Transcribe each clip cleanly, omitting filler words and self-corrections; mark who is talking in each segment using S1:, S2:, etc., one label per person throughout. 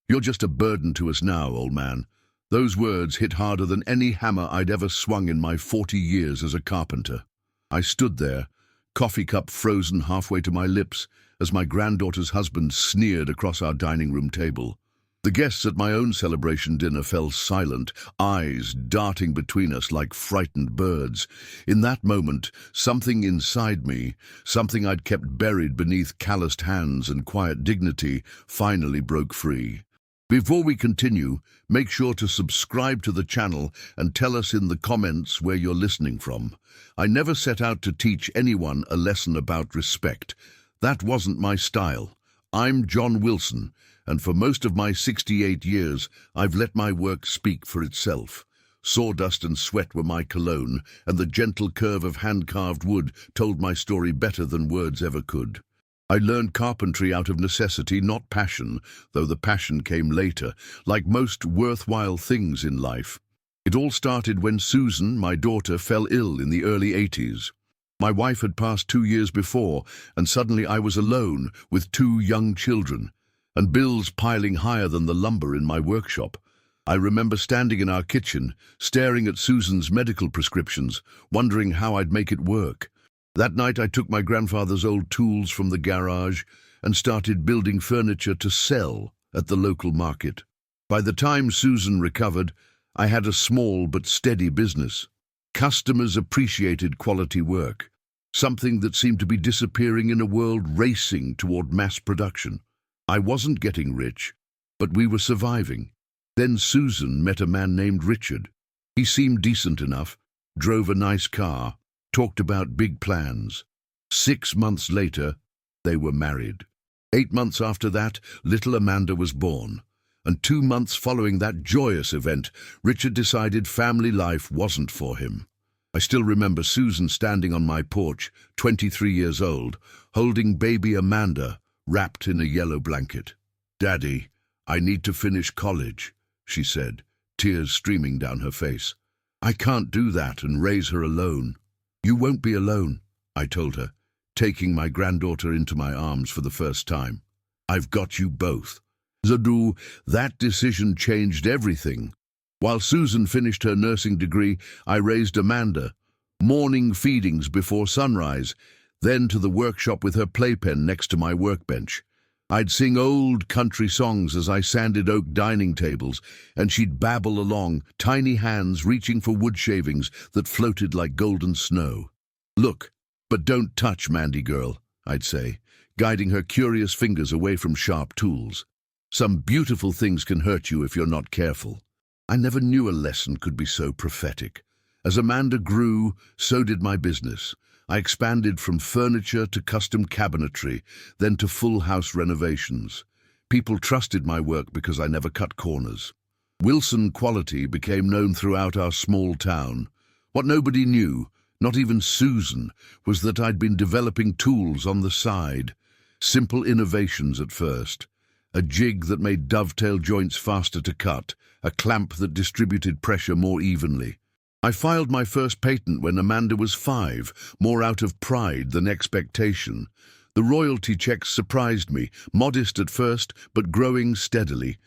S1: "You're just a burden to us now, old man." Those words hit harder than any hammer I'd ever swung in my 40 years as a carpenter. I stood there, coffee cup frozen halfway to my lips, as my granddaughter's husband sneered across our dining room table. The guests at my own celebration dinner fell silent, eyes darting between us like frightened birds. In that moment, something inside me, something I'd kept buried beneath calloused hands and quiet dignity, finally broke free. Before we continue, make sure to subscribe to the channel and tell us in the comments where you're listening from. I never set out to teach anyone a lesson about respect. That wasn't my style. I'm John Wilson, and for most of my 68 years, I've let my work speak for itself. Sawdust and sweat were my cologne, and the gentle curve of hand-carved wood told my story better than words ever could. I learned carpentry out of necessity, not passion, though the passion came later, like most worthwhile things in life. It all started when Susan, my daughter, fell ill in the early 80s. My wife had passed 2 years before, and suddenly I was alone with 2 young children, and bills piling higher than the lumber in my workshop. I remember standing in our kitchen, staring at Susan's medical prescriptions, wondering how I'd make it work. That night I took my grandfather's old tools from the garage and started building furniture to sell at the local market. By the time Susan recovered, I had a small but steady business. Customers appreciated quality work, something that seemed to be disappearing in a world racing toward mass production. I wasn't getting rich, but we were surviving. Then Susan met a man named Richard. He seemed decent enough, drove a nice car, talked about big plans. 6 months later, they were married. 8 months after that, little Amanda was born. And 2 months following that joyous event, Richard decided family life wasn't for him. I still remember Susan standing on my porch, 23 years old, holding baby Amanda, wrapped in a yellow blanket. "Daddy, I need to finish college," she said, tears streaming down her face. "I can't do that and raise her alone." "You won't be alone," I told her, taking my granddaughter into my arms for the first time. "I've got you both." Zadu, that decision changed everything. While Susan finished her nursing degree, I raised Amanda, morning feedings before sunrise, then to the workshop with her playpen next to my workbench. I'd sing old country songs as I sanded oak dining tables, and she'd babble along, tiny hands reaching for wood shavings that floated like golden snow. "Look, but don't touch, Mandy girl," I'd say, guiding her curious fingers away from sharp tools. "Some beautiful things can hurt you if you're not careful." I never knew a lesson could be so prophetic. As Amanda grew, so did my business. I expanded from furniture to custom cabinetry, then to full house renovations. People trusted my work because I never cut corners. Wilson quality became known throughout our small town. What nobody knew, not even Susan, was that I'd been developing tools on the side. Simple innovations at first. A jig that made dovetail joints faster to cut, a clamp that distributed pressure more evenly. I filed my first patent when Amanda was 5, more out of pride than expectation. The royalty checks surprised me, modest at first, but growing steadily.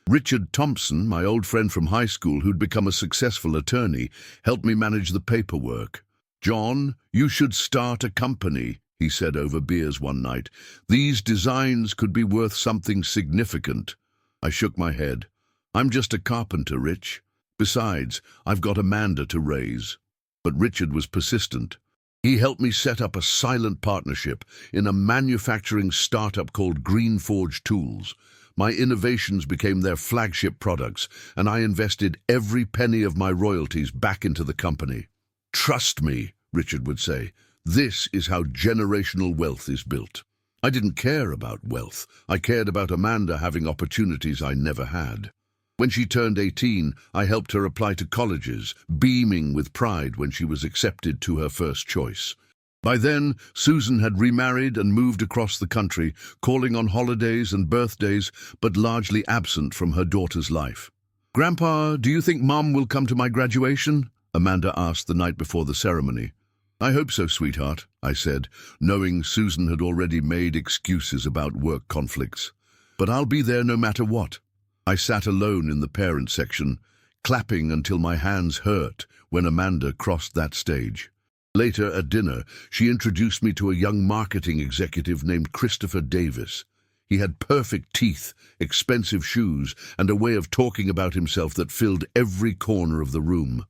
S1: Richard Thompson, my old friend from high school who'd become a successful attorney, helped me manage the paperwork. "John, you should start a company," he said over beers one night. "These designs could be worth something significant." I shook my head. "I'm just a carpenter, Rich. Besides, I've got Amanda to raise." But Richard was persistent. He helped me set up a silent partnership in a manufacturing startup called Green Forge Tools. My innovations became their flagship products, and I invested every penny of my royalties back into the company. "Trust me," Richard would say. "This is how generational wealth is built." I didn't care about wealth. I cared about Amanda having opportunities I never had. When she turned 18, I helped her apply to colleges, beaming with pride when she was accepted to her first choice. By then, Susan had remarried and moved across the country, calling on holidays and birthdays, but largely absent from her daughter's life. "Grandpa, do you think Mom will come to my graduation?" Amanda asked the night before the ceremony. "I hope so, sweetheart," I said, knowing Susan had already made excuses about work conflicts. "But I'll be there no matter what." I sat alone in the parent section, clapping until my hands hurt when Amanda crossed that stage. Later at dinner, she introduced me to a young marketing executive named Christopher Davis. He had perfect teeth, expensive shoes, and a way of talking about himself that filled every corner of the room.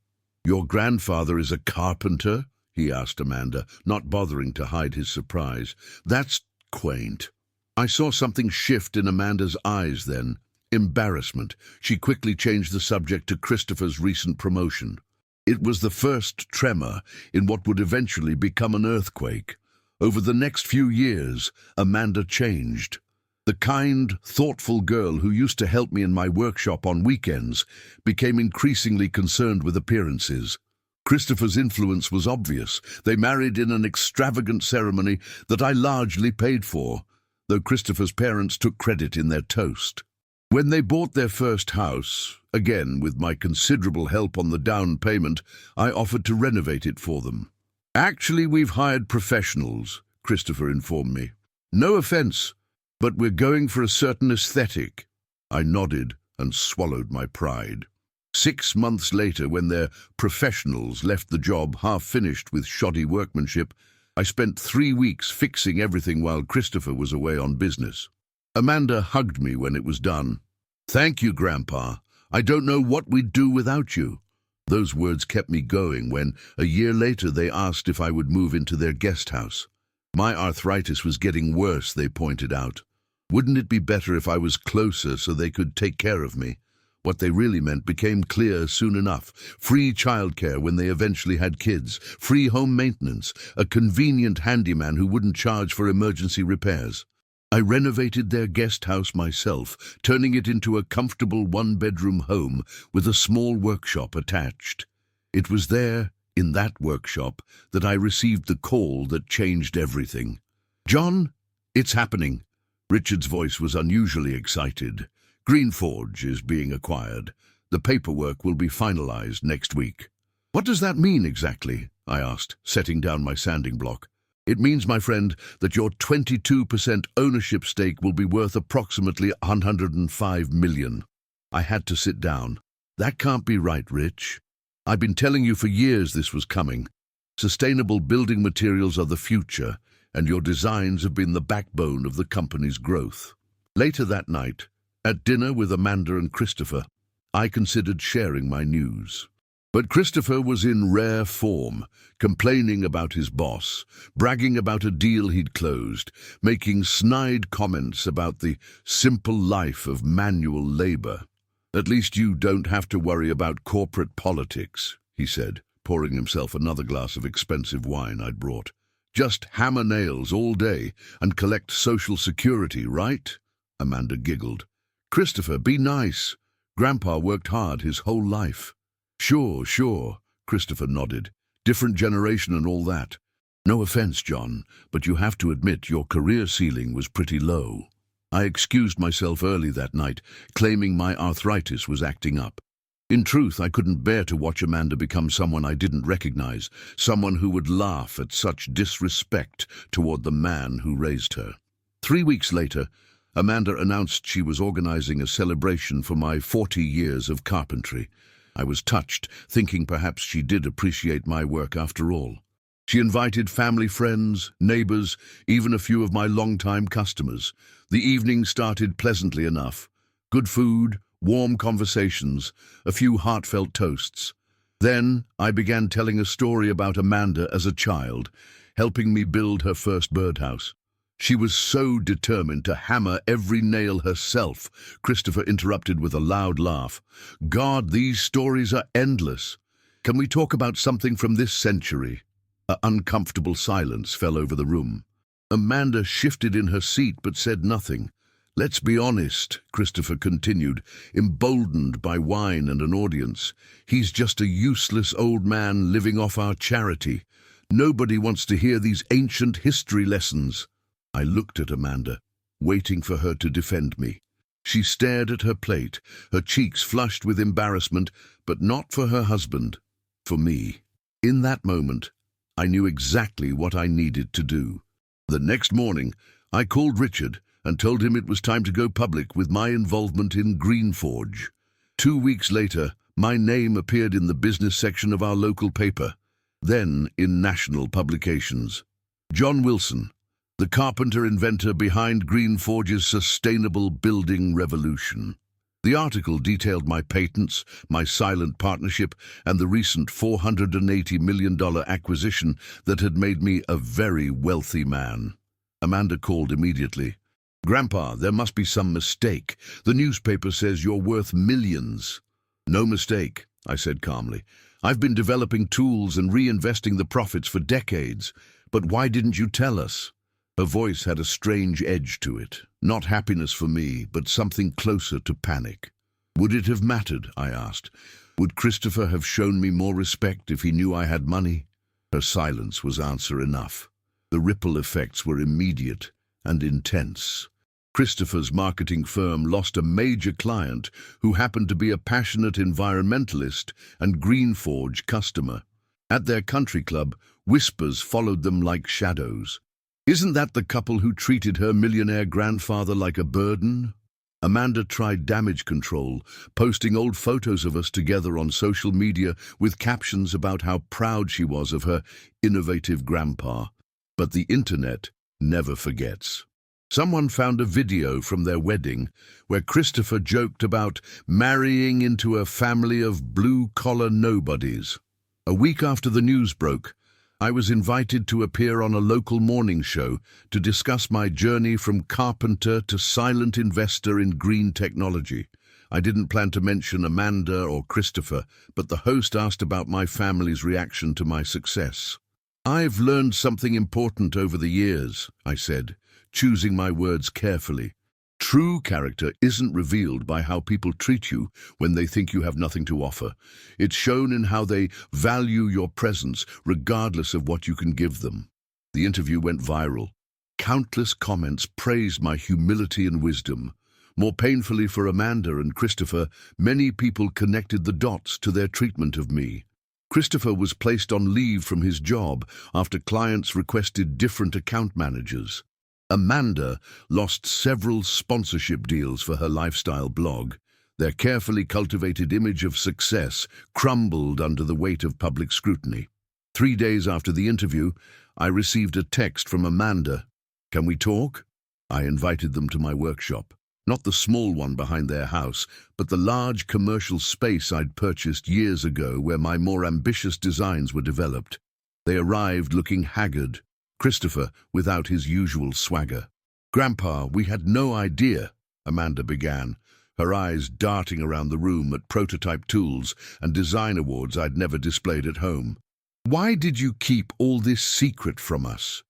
S1: "Your grandfather is a carpenter?" he asked Amanda, not bothering to hide his surprise. "That's quaint." I saw something shift in Amanda's eyes then. Embarrassment. She quickly changed the subject to Christopher's recent promotion. It was the first tremor in what would eventually become an earthquake. Over the next few years, Amanda changed. The kind, thoughtful girl who used to help me in my workshop on weekends became increasingly concerned with appearances. Christopher's influence was obvious. They married in an extravagant ceremony that I largely paid for, though Christopher's parents took credit in their toast. When they bought their first house, again with my considerable help on the down payment, I offered to renovate it for them. "Actually, we've hired professionals," Christopher informed me. "No offense, but we're going for a certain aesthetic." I nodded and swallowed my pride. 6 months later, when their professionals left the job half-finished with shoddy workmanship, I spent 3 weeks fixing everything while Christopher was away on business. Amanda hugged me when it was done. "Thank you, Grandpa. I don't know what we'd do without you." Those words kept me going when, a year later, they asked if I would move into their guest house. My arthritis was getting worse, they pointed out. Wouldn't it be better if I was closer so they could take care of me? What they really meant became clear soon enough. Free childcare when they eventually had kids, free home maintenance, a convenient handyman who wouldn't charge for emergency repairs. I renovated their guest house myself, turning it into a comfortable one-bedroom home with a small workshop attached. It was there, in that workshop, that I received the call that changed everything. "John, it's happening." Richard's voice was unusually excited. "Greenforge is being acquired. The paperwork will be finalized next week." "What does that mean exactly?" I asked, setting down my sanding block. "It means, my friend, that your 22% ownership stake will be worth approximately $105 million. I had to sit down. "That can't be right, Rich. I've been telling you for years this was coming. Sustainable building materials are the future, and your designs have been the backbone of the company's growth." Later that night, at dinner with Amanda and Christopher, I considered sharing my news. But Christopher was in rare form, complaining about his boss, bragging about a deal he'd closed, making snide comments about the simple life of manual labor. "At least you don't have to worry about corporate politics," he said, pouring himself another glass of expensive wine I'd brought. "Just hammer nails all day and collect Social Security, right?" Amanda giggled. "Christopher, be nice. Grandpa worked hard his whole life." Sure, Christopher nodded. "Different generation and all that. No offense, John, but you have to admit your career ceiling was pretty low." I excused myself early that night, claiming my arthritis was acting up. In truth, I couldn't bear to watch Amanda become someone I didn't recognize, someone who would laugh at such disrespect toward the man who raised her. 3 weeks later, Amanda announced she was organizing a celebration for my 40 years of carpentry. I was touched, thinking perhaps she did appreciate my work after all. She invited family, friends, neighbors, even a few of my long-time customers. The evening started pleasantly enough. Good food, warm conversations, a few heartfelt toasts. Then I began telling a story about Amanda as a child, helping me build her first birdhouse. She was so determined to hammer every nail herself, Christopher interrupted with a loud laugh. "God, these stories are endless. Can we talk about something from this century?" An uncomfortable silence fell over the room. Amanda shifted in her seat but said nothing. "Let's be honest," Christopher continued, emboldened by wine and an audience. "He's just a useless old man living off our charity. Nobody wants to hear these ancient history lessons." I looked at Amanda, waiting for her to defend me. She stared at her plate, her cheeks flushed with embarrassment, but not for her husband, for me. In that moment, I knew exactly what I needed to do. The next morning, I called Richard and told him it was time to go public with my involvement in Greenforge. 2 weeks later, my name appeared in the business section of our local paper, then in national publications. John Wilson, the carpenter-inventor behind Greenforge's sustainable building revolution. The article detailed my patents, my silent partnership, and the recent $480 million acquisition that had made me a very wealthy man. Amanda called immediately. "Grandpa, there must be some mistake. The newspaper says you're worth millions." "No mistake," I said calmly. "I've been developing tools and reinvesting the profits for decades. But why didn't you tell us?" Her voice had a strange edge to it. Not happiness for me, but something closer to panic. "Would it have mattered?" I asked. "Would Christopher have shown me more respect if he knew I had money?" Her silence was answer enough. The ripple effects were immediate and intense. Christopher's marketing firm lost a major client who happened to be a passionate environmentalist and Greenforge customer. At their country club, whispers followed them like shadows. "Isn't that the couple who treated her millionaire grandfather like a burden?" Amanda tried damage control, posting old photos of us together on social media with captions about how proud she was of her innovative grandpa. But the internet never forgets. Someone found a video from their wedding where Christopher joked about marrying into a family of blue-collar nobodies. A week after the news broke, I was invited to appear on a local morning show to discuss my journey from carpenter to silent investor in green technology. I didn't plan to mention Amanda or Christopher, but the host asked about my family's reaction to my success. "I've learned something important over the years," I said, choosing my words carefully. "True character isn't revealed by how people treat you when they think you have nothing to offer. It's shown in how they value your presence, regardless of what you can give them." The interview went viral. Countless comments praised my humility and wisdom. More painfully for Amanda and Christopher, many people connected the dots to their treatment of me. Christopher was placed on leave from his job after clients requested different account managers. Amanda lost several sponsorship deals for her lifestyle blog. Their carefully cultivated image of success crumbled under the weight of public scrutiny. 3 days after the interview, I received a text from Amanda. "Can we talk?" I invited them to my workshop. Not the small one behind their house, but the large commercial space I'd purchased years ago where my more ambitious designs were developed. They arrived looking haggard, Christopher without his usual swagger. "Grandpa, we had no idea," Amanda began, her eyes darting around the room at prototype tools and design awards I'd never displayed at home. "Why did you keep all this secret from us?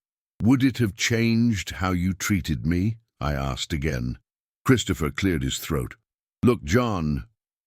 S1: Would it have changed how you treated me?" I asked again. Christopher cleared his throat. "Look, John,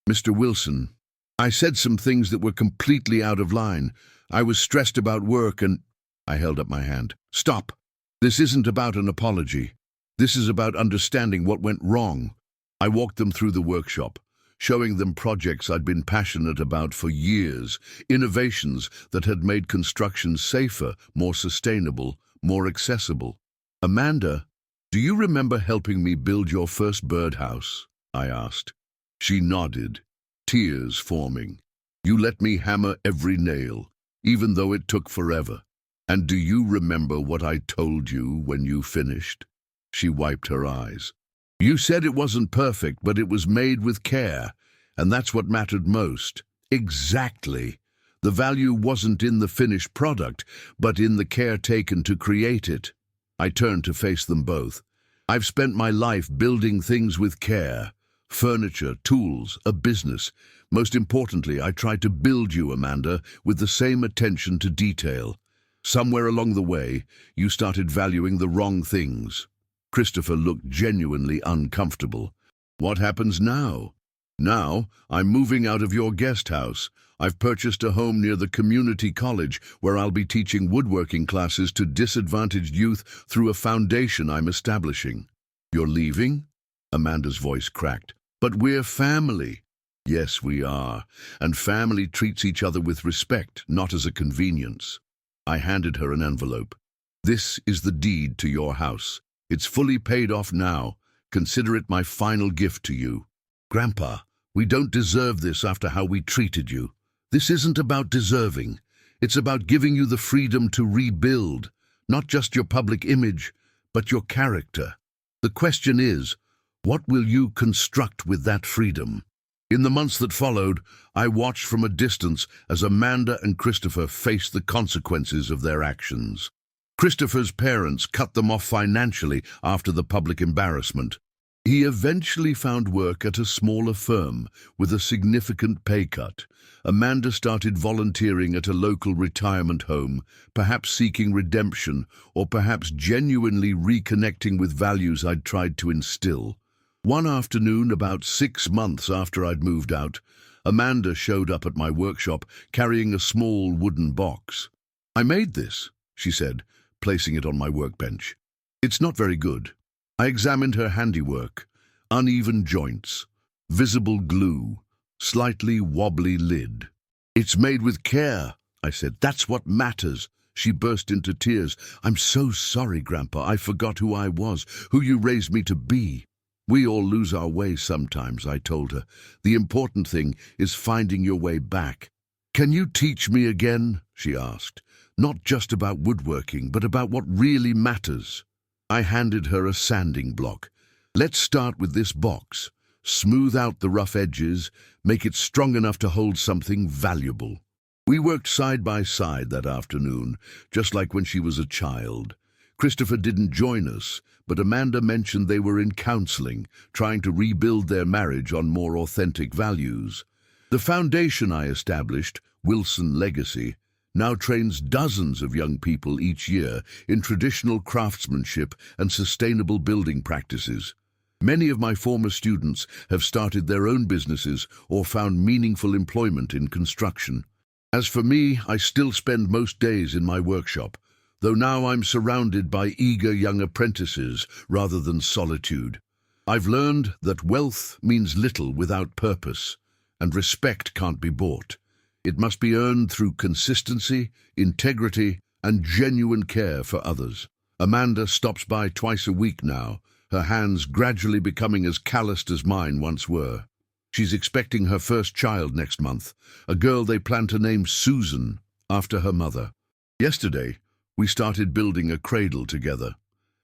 S1: Mr. Wilson, I said some things that were completely out of line. I was stressed about work and—" I held up my hand. "Stop. This isn't about an apology. This is about understanding what went wrong." I walked them through the workshop, showing them projects I'd been passionate about for years, innovations that had made construction safer, more sustainable, more accessible. "Amanda, do you remember helping me build your first birdhouse?" I asked. She nodded, tears forming. "You let me hammer every nail, even though it took forever. And do you remember what I told you when you finished?" She wiped her eyes. "You said it wasn't perfect, but it was made with care, and that's what mattered most." Exactly. The value wasn't in the finished product, but in the care taken to create it. I turned to face them both. "I've spent my life building things with care. Furniture, tools, a business. Most importantly, I tried to build you, Amanda, with the same attention to detail. Somewhere along the way, you started valuing the wrong things." Christopher looked genuinely uncomfortable. "What happens now?" "Now, I'm moving out of your guest house. I've purchased a home near the community college where I'll be teaching woodworking classes to disadvantaged youth through a foundation I'm establishing." "You're leaving?" Amanda's voice cracked. "But we're family." "Yes, we are. And family treats each other with respect, not as a convenience." I handed her an envelope. "This is the deed to your house. It's fully paid off now. Consider it my final gift to you. Grandpa, we don't deserve this after how we treated you. This isn't about deserving. It's about giving you the freedom to rebuild, not just your public image, but your character. The question is, what will you construct with that freedom? In the months that followed, I watched from a distance as Amanda and Christopher faced the consequences of their actions. Christopher's parents cut them off financially after the public embarrassment. He eventually found work at a smaller firm with a significant pay cut. Amanda started volunteering at a local retirement home, perhaps seeking redemption or perhaps genuinely reconnecting with values I'd tried to instill. One afternoon, about 6 months after I'd moved out, Amanda showed up at my workshop carrying a small wooden box. "I made this," she said, placing it on my workbench. "It's not very good." I examined her handiwork. Uneven joints, visible glue, slightly wobbly lid. "It's made with care," I said. "That's what matters." She burst into tears. "I'm so sorry, Grandpa. I forgot who I was, who you raised me to be." "We all lose our way sometimes," I told her. "The important thing is finding your way back." "Can you teach me again?" she asked. "Not just about woodworking, but about what really matters." I handed her a sanding block. "Let's start with this box. Smooth out the rough edges, make it strong enough to hold something valuable." We worked side by side that afternoon, just like when she was a child. Christopher didn't join us, but Amanda mentioned they were in counseling, trying to rebuild their marriage on more authentic values. The foundation I established, Wilson Legacy, now trains dozens of young people each year in traditional craftsmanship and sustainable building practices. Many of my former students have started their own businesses or found meaningful employment in construction. As for me, I still spend most days in my workshop, though now I'm surrounded by eager young apprentices rather than solitude. I've learned that wealth means little without purpose, and respect can't be bought. It must be earned through consistency, integrity, and genuine care for others. Amanda stops by twice a week now, her hands gradually becoming as calloused as mine once were. She's expecting her first child next month, a girl they plan to name Susan, after her mother. Yesterday, we started building a cradle together.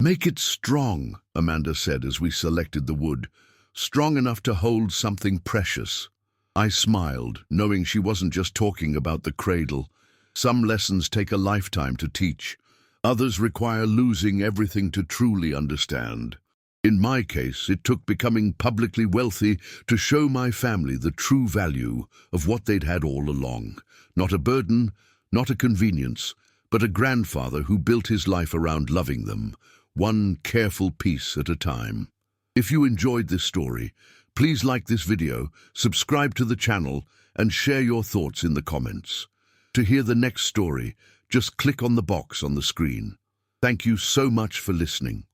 S1: "Make it strong," Amanda said as we selected the wood, "strong enough to hold something precious." I smiled, knowing she wasn't just talking about the cradle. Some lessons take a lifetime to teach. Others require losing everything to truly understand. In my case, it took becoming publicly wealthy to show my family the true value of what they'd had all along. Not a burden, not a convenience, but a grandfather who built his life around loving them, one careful piece at a time. If you enjoyed this story, please like this video, subscribe to the channel, and share your thoughts in the comments. To hear the next story, just click on the box on the screen. Thank you so much for listening.